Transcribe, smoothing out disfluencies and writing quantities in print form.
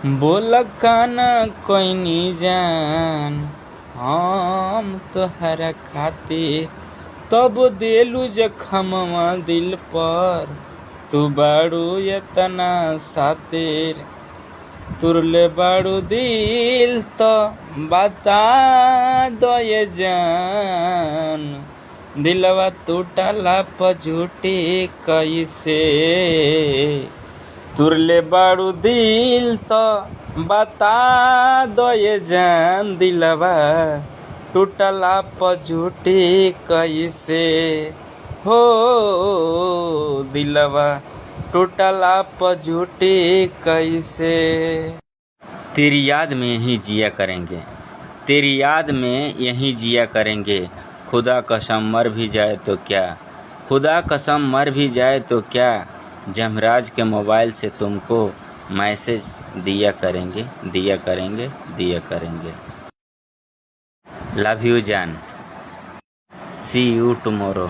बोल काना कोई नी जान हम तोहरा खातिर तब देलू जखमवा दिल पर तू बाड़ू एतना सातिर तुरले बाड़ू दिल तो बता दो ये जान दिलवा टूटला प झूठी कैसे तुरले बाड़ू दिल तो बता दो ये जान दिलवा टूटला प झूठी कैसे हो दिलवा टूटला प झूठी कैसे। तेरी याद में यहीं जिया करेंगे, तेरी याद में यहीं जिया करेंगे, खुदा कसम मर भी जाए तो क्या, खुदा कसम मर भी जाए तो क्या, जमराज के मोबाइल से तुमको मैसेज दिया करेंगे दिया करेंगे दिया करेंगे। लव यू जान, सी यू टुमारो।